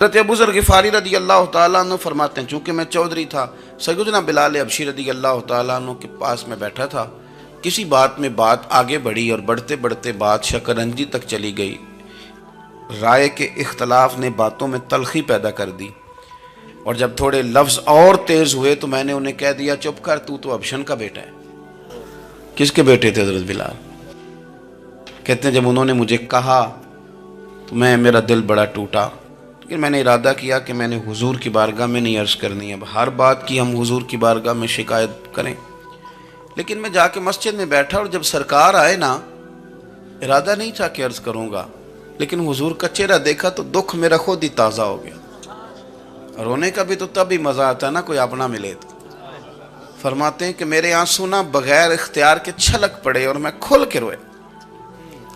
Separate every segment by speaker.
Speaker 1: حضرت ابو ذر غفاری رضی اللہ تعالیٰ عنہ فرماتے ہیں چونکہ میں چودھری تھا، سیدنا بلال حبشی رضی اللہ تعالیٰ عنہ کے پاس میں بیٹھا تھا، کسی بات میں بات آگے بڑھی اور بڑھتے بڑھتے بات شکرنجی تک چلی گئی۔ رائے کے اختلاف نے باتوں میں تلخی پیدا کر دی، اور جب تھوڑے لفظ اور تیز ہوئے تو میں نے انہیں کہہ دیا چپ کر، تو ابشن کا بیٹا ہے۔ کس کے بیٹے تھے حضرت بلال؟ کہتے ہیں جب انہوں نے مجھے کہا تو میرا دل بڑا ٹوٹا، لیکن میں نے ارادہ کیا کہ میں نے حضور کی بارگاہ میں نہیں عرض کرنی، اب ہر بات کی ہم حضور کی بارگاہ میں شکایت کریں۔ لیکن میں جا کے مسجد میں بیٹھا اور جب سرکار آئے نا، ارادہ نہیں تھا کہ عرض کروں گا، لیکن حضور کا چہرہ دیکھا تو دکھ میرا خود ہی تازہ ہو گیا۔ رونے کا بھی تو تب ہی مزہ آتا ہے نا کوئی اپنا ملے تو۔ فرماتے ہیں کہ میرے آنسو نا بغیر اختیار کے چھلک پڑے اور میں کھل کے روئے،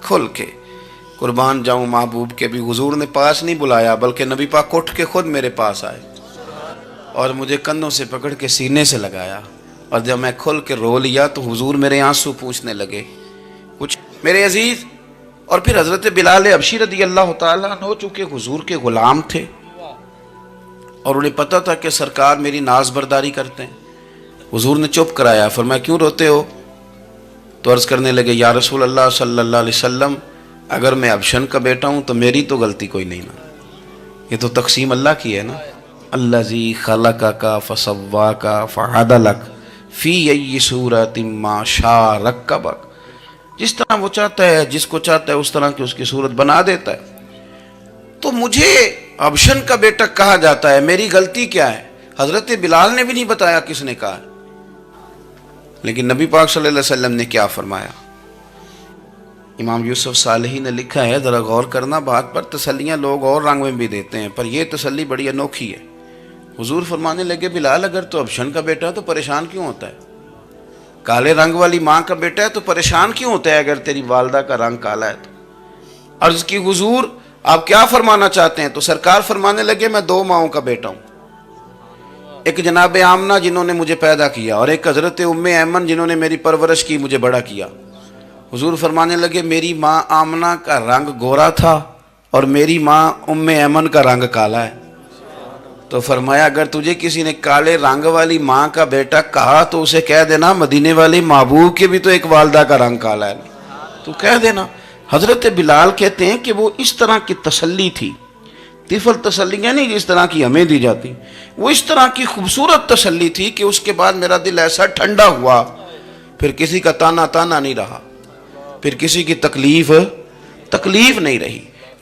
Speaker 1: کھل کے۔ قربان جاؤں محبوب کے بھی حضور نے پاس نہیں بلایا، بلکہ نبی پاک اٹھ کے خود میرے پاس آئے اور مجھے کندھوں سے پکڑ کے سینے سے لگایا، اور جب میں کھل کے رو لیا تو حضور میرے آنسو پوچھنے لگے کچھ میرے عزیز۔ اور پھر حضرت بلال حبشی رضی اللہ تعالیٰ عنہ چونکہ حضور کے غلام تھے اور انہیں پتہ تھا کہ سرکار میری ناز برداری کرتے ہیں، حضور نے چپ کرایا۔ فرمایا کیوں روتے ہو؟ تو عرض کرنے لگے یا رسول اللہ صلی اللہ علیہ وسلم، اگر میں ابشن کا بیٹا ہوں تو میری تو غلطی کوئی نہیں نا، یہ تو تقسیم اللہ کی ہے نا۔ الذی خلقک فسواک فعدلک فی ای صورت ما شاء رکبک، جس طرح وہ چاہتا ہے، جس کو چاہتا ہے اس طرح کی اس کی صورت بنا دیتا ہے۔ تو مجھے ابشن کا بیٹا کہا جاتا ہے، میری غلطی کیا ہے؟ حضرت بلال نے بھی نہیں بتایا کس نے کہا، لیکن نبی پاک صلی اللہ علیہ وسلم نے کیا فرمایا؟ امام یوسف صالحی نے لکھا ہے، ذرا غور کرنا بات پر، تسلیاں لوگ اور رنگ میں بھی دیتے ہیں پر یہ تسلی بڑی انوکھی ہے۔ حضور فرمانے لگے بلال اگر تو ابشن کا بیٹا ہے تو پریشان کیوں ہوتا ہے؟ کالے رنگ والی ماں کا بیٹا ہے تو پریشان کیوں ہوتا ہے اگر تیری والدہ کا رنگ کالا ہے تو؟ عرض کی حضور آپ کیا فرمانا چاہتے ہیں؟ تو سرکار فرمانے لگے میں دو ماؤں کا بیٹا ہوں، ایک جناب آمنہ جنہوں نے مجھے پیدا کیا اور ایک حضرت ام ایمن جنہوں نے میری پرورش کی، مجھے بڑا کیا۔ حضور فرمانے لگے میری ماں آمنہ کا رنگ گورا تھا اور میری ماں ام ایمن کا رنگ کالا ہے۔ تو فرمایا اگر تجھے کسی نے کالے رنگ والی ماں کا بیٹا کہا تو اسے کہہ دینا مدینے والی محبوب کے بھی تو ایک والدہ کا رنگ کالا ہے، تو کہہ دینا۔ حضرت بلال کہتے ہیں کہ وہ اس طرح کی تسلی تھی، طفل تسلیاں نہیں جس طرح کی ہمیں دی جاتی، وہ اس طرح کی خوبصورت تسلی تھی کہ اس کے بعد میرا دل ایسا ٹھنڈا ہوا، پھر کسی کا تانا نہیں رہا، پھر کسی کی تکلیف نہیں رہی۔